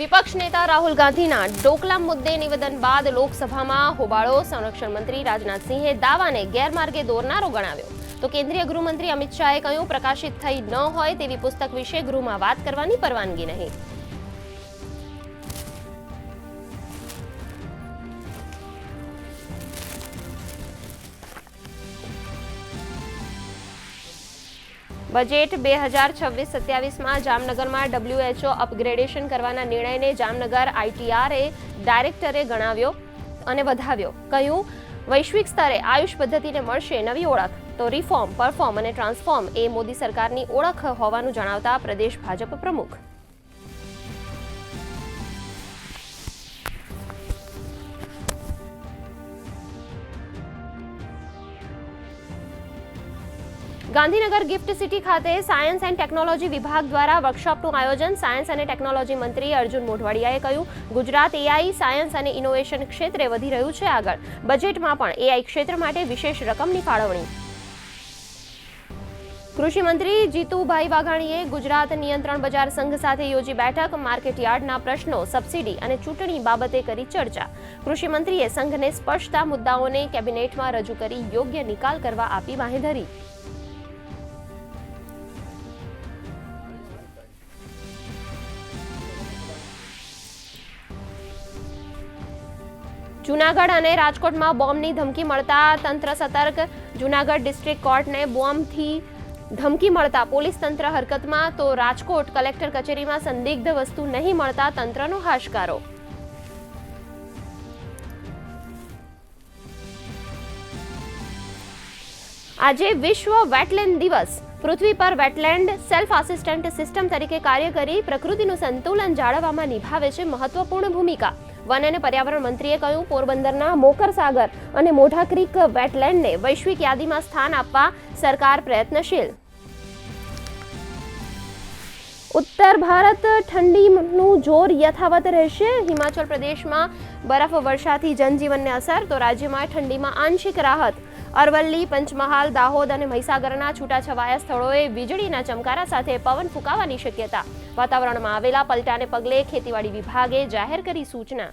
વિપક્ષ નેતા રાહુલ ગાંધીના ડોકલામ મુદ્દે નિવેદન બાદ લોકસભામાં હોબાળો. સંરક્ષણ મંત્રી રાજનાથસિંહે દાવાને ગેરમાર્ગે દોરનારો ગણાવ્યો. તો કેન્દ્રીય ગૃહમંત્રી અમિત શાહે કહ્યું, પ્રકાશિત થઈ ન હોય તેવી પુસ્તક વિશે ગૃહમાં વાત કરવાની પરવાનગી નહીં. બજેટ 2026-27માં જામનગરમાં WHO અપગ્રેડેશન કરવાના નિર્ણયને જામનગર ITRA ડાયરેક્ટરે ગણાવ્યો અને વધાવ્યો. કહ્યું, વૈશ્વિક સ્તરે આયુષ પદ્ધતિને મળશે નવી ઓળખ. તો રિફોર્મ, પરફોર્મ અને ટ્રાન્સફોર્મ એ મોદી સરકારની ઓળખ હોવાનું જણાવતા પ્રદેશ ભાજપ પ્રમુખ ગાંધીનગર ગિફ્ટ સિટી ખાતે સાયન્સ એન્ડ ટેકનોલોજી વિભાગ દ્વારા વર્કશોપનું આયોજન. સાયન્સ અને ટેકનોલોજી મંત્રી અર્જુન મોઢવાડિયાએ કહ્યું, ગુજરાત AI, સાયન્સ અને ઇનોવેશન ક્ષેત્રે વધી રહ્યું છે આગળ. બજેટમાં પણ AI ક્ષેત્ર માટે વિશેષ રકમની ફાળવણી. કૃષિ મંત્રી જીતુભાઈ વાઘાણીએ ગુજરાત નિયંત્રણ બજાર સંઘ સાથે યોજી બેઠક. માર્કેટયાર્ડના પ્રશ્નો, સબસિડી અને ચૂંટણી બાબતે કરી ચર્ચા. કૃષિ મંત્રીએ સંઘને સ્પર્શતા મુદ્દાઓને કેબિનેટમાં રજૂ કરી યોગ્ય નિકાલ કરવા આપી બાંહેધરી. જૂનાગઢ અને રાજકોટમાં બોમ્બની ધમકી મળતા તંત્ર સતર્ક. જૂનાગઢ ડિસ્ટ્રિક્ટ કોર્ટને બોમ્બથી ધમકી મળતા પોલીસ તંત્ર હરકતમાં. તો રાજકોટ કલેક્ટર કચેરીમાં સંદિગ્ધ વસ્તુ નહીં મળતા તંત્રનો હાશકારો. આજે વિશ્વ વેટલેન્ડ દિવસ. પૃથ્વી પર વેટલેન્ડ સેલ્ફ આસિસ્ટન્ટ સિસ્ટમ તરીકે કાર્ય કરી પ્રકૃતિનું સંતુલન જાળવવામાં નિભાવે છે મહત્વપૂર્ણ ભૂમિકા. વન અને પર્યાવરણ મંત્રીએ કહ્યું, પોરબંદરના મોકર સાગર અને મોઢા ક્રીક વેટલેન્ડને વૈશ્વિક યાદીમાં સ્થાન આપવા સરકાર પ્રયત્નશીલ. ઉત્તર ભારત ઠંડીનું જોર યથાવત રહેશે. હિમાચલ પ્રદેશમાં બરફવર્ષાથી જનજીવનને અસર. તો રાજ્યમાં ઠંડીમાં આંશિક રાહત. અરવલ્લી, પંચમહાલ, દાહોદ અને મહીસાગરના છૂટાછવાયા સ્થળોએ વીજળીના ચમકારા સાથે પવન ફૂંકાવાની શક્યતા. વાતાવરણમાં આવેલા પલટાને પગલે ખેતીવાડી વિભાગે જાહેર કરી સૂચના.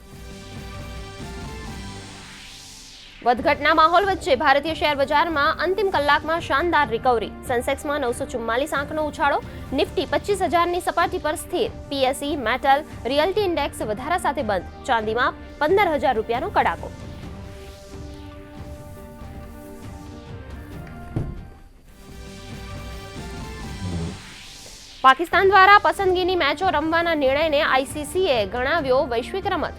વધઘટના માહોલ વચ્ચે ભારતીય શેર બજારમાં અંતિમ કલાકમાં શાનદાર રિકવરી. સેન્સેક્સમાં 944 આંકનો ઉછાળો. નિફ્ટી 25,000ની સપાટી પર સ્થિર. PSE, મેટલ, રિયલ્ટી ઇન્ડેક્સ વધારા સાથે બંધ. ચાંદીમાં 15,000 રૂપિયાનો કડાકો. પાકિસ્તાન દ્વારા પસંદગીની મેચો રમવાના નિર્ણયને ICCએ ગણાવ્યો વૈશ્વિક રમત.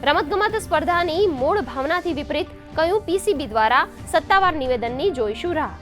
રમતગમત સ્પર્ધાની મૂળ ભાવનાથી વિપરીત. કહ્યું, PCB દ્વારા સત્તાવાર નિવેદનની જોઈશું રાહ.